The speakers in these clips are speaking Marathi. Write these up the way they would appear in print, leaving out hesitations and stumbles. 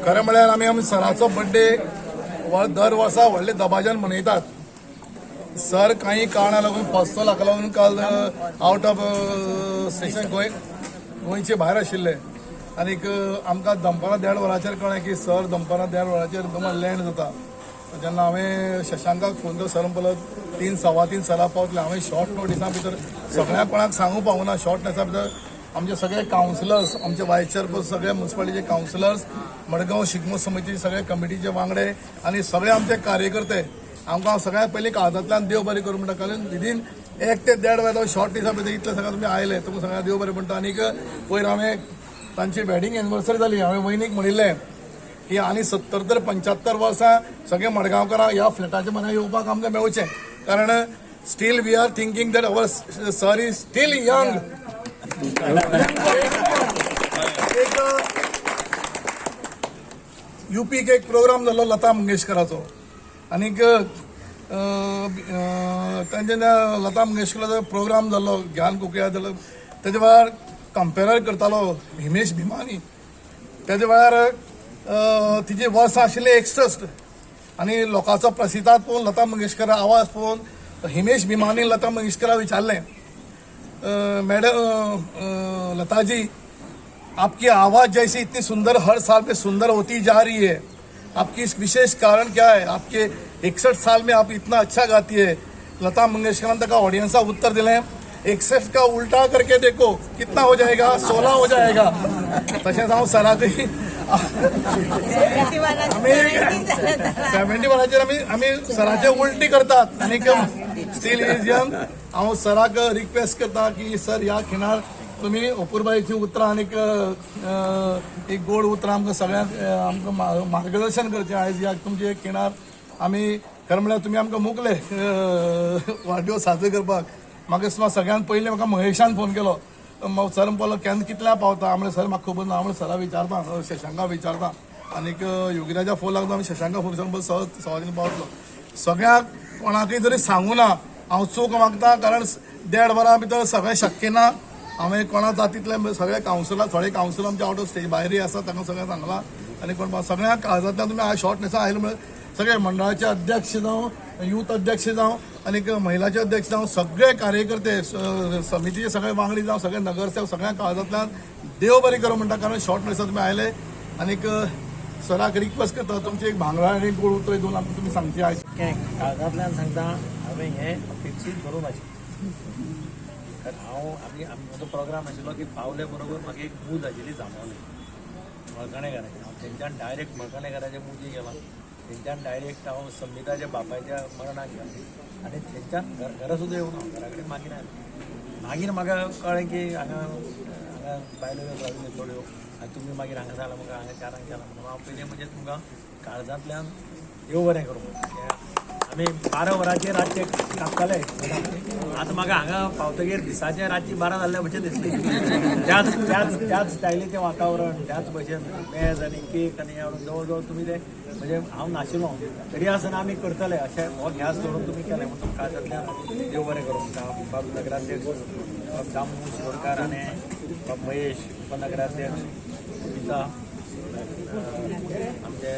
खरें म्हळ्यार आमी सराचो बर्थडे दर वर्सा व्हडले दबाज्यान मनयतात. सर काही कारणां लागून पर्सनलाक लागून काल आउट ऑफ स्टेशन गोंयचे भायर आशिल्ले आनीक आमकां दनपारां 1:30 वरांचेर कळ्ळें की सर दनपारां 1:30 वरांचेर तुम्हाला लँड जाता. जेन्ना हांवें शशांकाक फोन करून सर म्हणलो 3:15 सरा पावतले. हांवें शॉर्ट नोटिसा भितर सगळ्या कोणाक सांगूं पावना. शॉर्ट नोटिसा भितर आमचे सगळे कावन्सिलर्स, आमचे वायस चेअरपर्सन, सगळे म्युनिसिपालिटीचे कावन्सिलर्स, मडगांव शिगमो समितीचे सगळे कमिटीचे वांगडे आनी सगळे आमचे कार्यकर्ते आमकां सगळ्यात पयलीं काळजांतल्यान देव बरें करूं म्हणटा. कारण विदीन 1 ते 1:30 वरां शॉर्ट नोटिसा भितर इतले सगळे तुमी आयले, तुमकां सगळ्यांक देव बरें म्हणटा. आनीक पयर हांवें तांची वेडिंग एनिवर्सरी जाली. हांवें वयनीक म्हणिल्लें की आनी 70 ते 75 वर्सां सगळे मडगांवकारांक ह्या फ्लॅटाच्या मनाक येवपाक आमकां मेळचें. कारण still we are thinking that our sir is still young. एक यूपीक एक प्रोग्राम जाल्लो लता मंगेशकराचो आनीक तांचे लता मंगेशकराचो प्रोग्राम जाल्लो ज्ञान कुकया जालो. तेजे वेळार कंपेर करतालो हिमेश भिमानी. तेजे वेळार तिची वर्सां आशिल्ली 61 आनी लोकांचो प्रसिद्धात पळोवन लता मंगेशकर आवाज पळोवन हिमेश भिमानी लता मंगेशकरा विचारलें, मैडम लता जी आपकी आवाज़ जैसी इतनी सुंदर हर साल में सुंदर होती जा रही है, आपकी इस विशेष कारण क्या है, आपके 61 साल में आप इतना अच्छा गाती है. लता मंगेशकर ने तक ऑडियंसा उत्तर दिले 61 का उल्टा करके देखो कितना हो जाएगा, 16 हो जाएगा. तशेंच हांव सराकय 71 आमी सराचे उल्टी करतात आनीक स्टील इज यंग. हांव सराक रिक्वेस्ट करता की सर ह्या खिणार तुम्ही अपुरबाईची उतरां आनीक एक गोड उतरां आमकां सगळ्यांक आमकां मार्गदर्शन करचें. आयज ह्या तुमचे खिणार आमी खरें म्हळ्यार तुमी आमकां मुकले वाडदिवस साजरे करपाक. म्हाका सगळ्यात पयलीं म्हाका महेशान फोन केलो. सर म्हणपाक लागलो केन्ना कितल्या पावता. हांव सर म्हाका खबर ना. हांव सरा विचारता, शशांका विचारता आनीक योगिराजा फोन लागलो. हांव शशांका फोन करून सवादीन पावतलो. सगळ्याक कोणाकय जरी सांगूं ना हांव चूक मागता. कारण 1:30 वरां भितर सगळें शक्य ना. हांवें कोणा जातींतले सगळे कावन्सिलर, थोडे कावन्सिलर आमचे आउट ऑफ स्टेज भायरय आसा, तांकां सगळ्यांक सांगलां. आनी कोण सगळ्यांक काळजांतल्यान तुमी आज शॉर्ट नोटिसा आयले म्हळ्यार सगळे मंडळाचे अध्यक्ष जावं, यूथ अध्यक्ष जावं आनीक महिलाचे अध्यक्ष जावं, सगळे कार्यकर्ते, समितीचे सगळे वांगडी जावं, सगळे नगरसेवक, सगळ्यांक काळजांतल्यान देव बरें करूं म्हणटा. कारण शॉर्ट नोटिसा तुमी आयले आनीक सराक रिक्वेस्ट करता तुमची एक भांगरा आनी गोड उतरां दिवन आमकां तुमी सांगची. आयज काळजांतल्यान सांगता हांवें हें अपेक्षीत करूं नाशिल्लें. म्हजो प्रोग्राम आशिल्लो की पावले बरोबर म्हाका एक मूद आशिल्ली जांबावली मळकणेकाराची. हांव थंयच्यान डायरेक्ट मळकणेकाराच्या मुदी गेलो. थंयच्यान डायरेक्ट हांव संमिताच्या बापायच्या मरणाक गेलो आनी थंयच्यान घरा सुद्दां येवं ना. घरा कडेन मागीर म्हाका कळ्ळें की हांगा बायलो राविल्ल्यो थोड्यो आनी तुमी मागीर हांगा जालां म्हाका हांगा 4 केलां म्हणून हांव पयलें म्हणजे तुमकां काळजांतल्यान देव बरें करूं. आमी 12 वरांचेर रातचे कापताले. आतां म्हाका हांगा पावतगीर दिसाचे रातची 12 जाल्ल्या भशेन दिसली. त्याच स्टायलीचें वातावरण, त्याच भशेन मेज आनी केक आनी जवळ जवळ तुमी ते म्हणजे हांव नाशिल्लो तरी आसतना आमी करतले अशें हो ध्यास दवरून तुमी केलें म्हणून काळजांतल्यान देव बरें करूं. बाब नगराध्यक्ष दामू शिरोडकार आनी बाब महेश उपनगराध्यक्ष गीता आमचे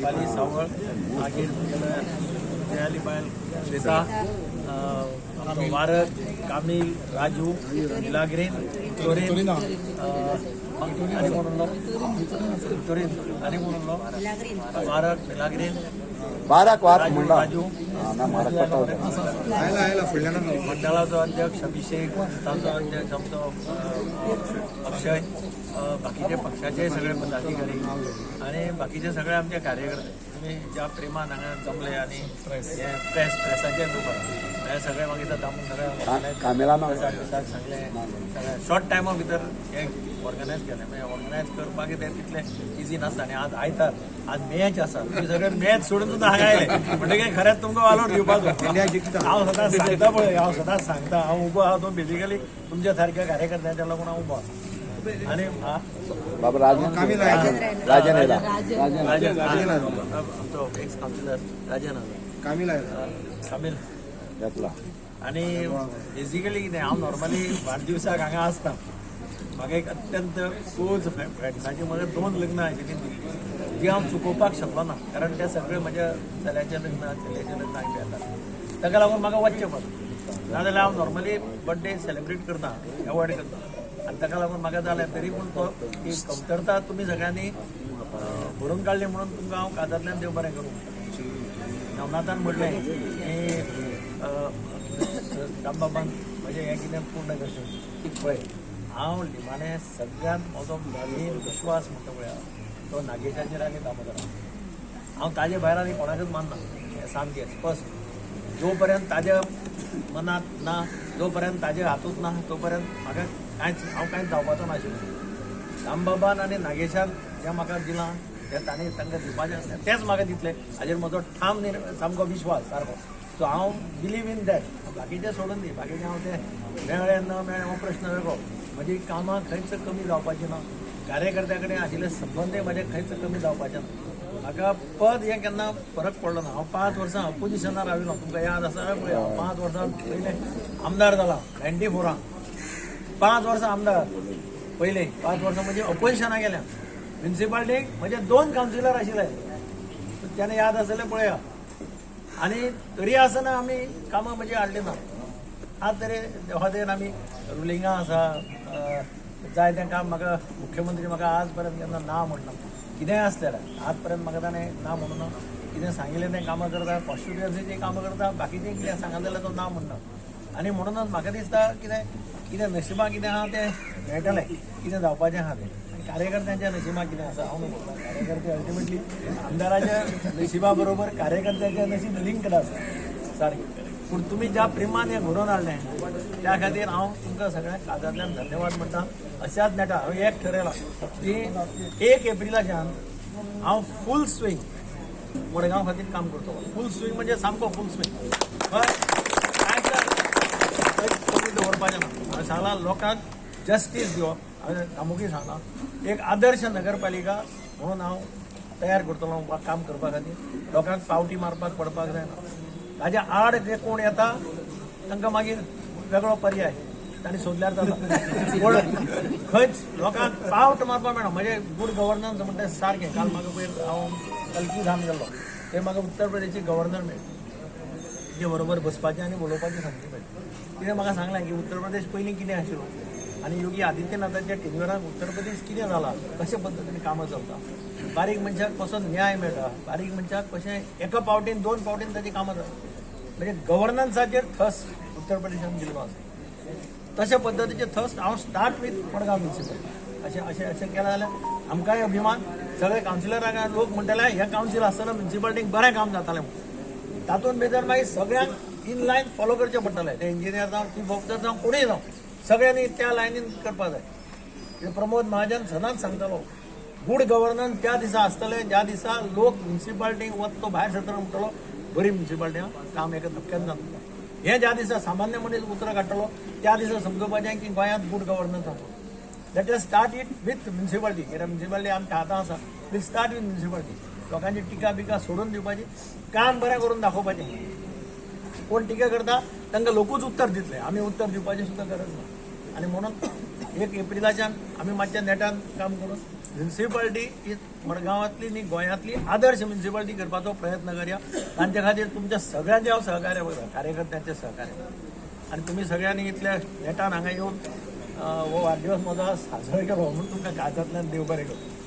पाली सावळ मागीर दयाली बायल श्वेता वारक कामील राजू निलाग्रीन तुरीन आनी कोण उरलो तुरीन आनी कोण उरलो वारक निलाग्रीन राजू मंडळाचो अध्यक्ष अभिषेक, ताचो अध्यक्ष आमचो अक्षय, बाकीचे पक्षाचे सगळे पदाधिकारी आनी बाकीचे सगळे आमचे कार्यकर्ते तुमी ज्या प्रेमान हांगा जमले आनी प्रेसाचे हे सगळे मागीर दामून सगळे सांगले शॉर्ट टायमा भितर हे ऑर्गनायज केलें. म्हणजे ऑर्गनायज करपाक तें तितलें इजी नासता. आनी आज आयतार आज मॅच आसा, तुमी सगळे मॅच सोडून सुद्दां हांगा आयले म्हणटकीर खरेंच तुमकां वालोर दिवपाचो. हांव सदांच सांगता पळय, हांव सदांच सांगता हांव उबो आहा तो बेजिकली तुमच्या सारक्या कार्यकर्त्यांच्या लागून हांव उबो आहा. आनी आमचो एक्स कावन्सिलर राजन कामील आनी बेजिकली कितें हांव नॉर्मली वाडदिवसाक हांगा आसता. म्हाका एक अत्यंत क्लोज फ्रेंड्साची म्हाका 2 लग्नां आशिल्लीं दिल्ली जी हांव चुकोवपाक शकलो ना कारण ते सगळे म्हज्या चल्याचें लग्न चलयेचें लग्न हांवें येतात ताका लागून म्हाका वचचें पडलें नाजाल्यार हांव नॉर्मली बर्थडे सेलिब्रेट करता एवॉयड करता आनी ताका लागून म्हाका जालें तरी पूण तो ही कमतरता तुमी सगळ्यांनी भरून काडली म्हणून तुमकां हांव काजांतल्यान देव बरें करूं नवनाथान म्हटलें की रामबाबान म्हजें हें कितें पूर्ण करचें की पळय हांव लिमाणे सगळ्यांत म्हजो मेन विश्वास म्हणटा पळय तो नागेशाचेर आनी दामोदरान हांव ताजे भायर आनी कोणाकच मानना हें सामकें स्पश्ट जो पर्यंत ताज्या मनांत ना जो पर्यंत ताजे हातूंत ना तो पर्यंत म्हाका कांयच जावपाचो नाशिल्लो रामबाबान आनी नागेशान जें म्हाका दिलां तें तांणी तांकां दिवपाचें आसलें तेंच म्हाका दितलें हाजेर म्हजो ठाम सामको विश्वास सारको सो हांव बिलीव इन दॅट बाकीचें सोडून दी बाकीचें हांव तें मेळ्ळें न मेळ्ळें हो प्रश्न वेगळो म्हजी कामां खंयच कमी जावपाची ना कार्यकर्त्या कडेन आशिल्ले संबंदय म्हाजे खंयच कमी जावपाचे ना म्हाका पद हें केन्ना फरक पडलो ना हांव 5 वर्सां अपोजिशनार राविलो तुमकां याद आसा पळय हांव 5 वर्सां पयलें आमदार जाला 94 5 वर्सां आमदार पयलीं 5 वर्सां म्हणजे अपोजिशनाक गेल्या म्युन्सिपाल्टीक म्हजे 2 कावन्सिलर आशिल्ले तेन्ना याद आसलें पळया आनी तरी आसतना आमी कामां म्हजी हाडली ना आज तरी देवादेन आमी रुलिंगां आसा जाय तें काम म्हाका मुख्यमंत्री म्हाका आज पर्यंत केन्ना ना म्हणना कितेंय आसलें आज पर्यंत म्हाका ताणें ना म्हणून ना कितें सांगिल्लें तें कामां करता कॉन्स्टिट्युएन्सीचीं कामां करता बाकीचें कितें सांगत जाल्यार तो ना म्हणना आनी म्हणूनच म्हाका दिसता कितें नशिबाक कितें आहा तें मेळटलें कितें जावपाचें आहा तें आनी कार्यकर्त्यांच्या नशिबाक कितें आसा हांव न्हू म्हणटा कार्यकर्ते अल्टिमेटली आमदाराच्या नशिबा बरोबर कार्यकर्त्याचें नशीब लिंक्ड आसा सारकें पूण तुमी ज्या प्रेमान हें घडोवन हाडलें त्या खातीर हांव तुमकां सगळ्यांक काजांतल्यान धन्यवाद म्हणटा अशाच नेटा हांवें एक थारायलां की 1 एप्रिलाच्यान हांव फूल स्विंग मडगांव खातीर काम करतलो फूल स्विंग म्हणजे सामको फूल स्विंग कमी दवरपाचें ना हांवें सांगलां लोकांक जस्टीस दिवप हांवें कामुकी सांगलां एक आदर्श नगरपालिका म्हणून हांव तयार करतलो काम करपा खातीर लोकांक पावटी मारपाक पडपाक जायना ताज्या आड जे कोण येता तांकां मागीर वेगळो पर्याय तांणी सोदल्यार जाता पूण खंयच लोकांक पावट मारपाक मेळना म्हणजे गूड गव्हर्नन्स म्हणटा सारकें काल म्हाका पयर हांव कल्की धाम गेल्लो ते म्हाका उत्तर प्रदेशचे गव्हर्नर मेळ्ळे तेजे बरोबर बसपाचें आनी उलोवपाची संदी मेळ्ळी तिणें म्हाका सांगलें की उत्तर प्रदेश पयलीं कितें आशिल्लो आनी योगी आदित्यनाथाच्या टेन्युराक उत्तर प्रदेश कितें जाला कशे पद्दतीन कामां चलता बारीक मनशाक कसो न्याय मेळटा बारीक मनशाक कशें एका पावटीन 2 पावटीन ताची कामां जाता म्हणजे गव्हर्नन्साचेर थस उत्तर प्रदेशान दिल्लो आसा तशा पद्दतीचे थस हांव स्टार्ट वीथ मडगांव म्युन्सिपल अशें केलें जाल्यार आमकांय अभिमान सगळे कावन्सिलरांक लोक म्हणटाले ह्या कावन्सील आसतना म्युन्सिपाल्टीक बरें काम जातालें म्हणून तातूंत भितर मागीर सगळ्यांक इन लायन फॉलो करचें पडटलें ते इंजिनियर जावं चीफ ऑफिसर जावं कोणूय जावं सगळ्यांनी त्या लायनीन करपा जाय प्रमोद महाजन सदांच सांगतालो गूड गव्हर्नन्स त्या दिसा आसतलें ज्या दिसा लोक म्युन्सिपाल्टीक वत तो भायर सरतना म्हणटलो बरी म्युन्सिपाल्टी काम एका धपक्यान जाता हें ज्या दिसा सामान्य मनीस उतरां काडटलो त्या दिसा समजोवपाचें की गोंयांत गूड गव्हर्नन्स आसा that is start it with municipality कित्याक म्युन्सिपाल्टी आमच्या हातांत आसा वील स्टार्ट वीथ म्युन्सिपाल्टी लोकांची टिका बिका सोडून दिवपाची काम बरें करून दाखोवपाचें कोण टिका करता तांकां लोकूच उत्तर दितले आमी उत्तर दिवपाची सुद्दां गरज ना आनी म्हणून 1 एप्रिलाच्यान आमी मातशें नेटान काम करून म्युन्सिपाल्टी ही मडगांवांतली न्ही गोंयांतली आदर्श म्युन्सिपाल्टी करपाचो प्रयत्न करया तांचे खातीर तुमच्या सगळ्यांचें हांव सहकार्य करता कार्यकर्त्यांचें सहकार्य आनी तुमी सगळ्यांनी इतल्या नेटान हांगा येवन हो वाडदिवस म्हजो साजरो केलो म्हणून तुमकां काळजांतल्यान देव बरें करूं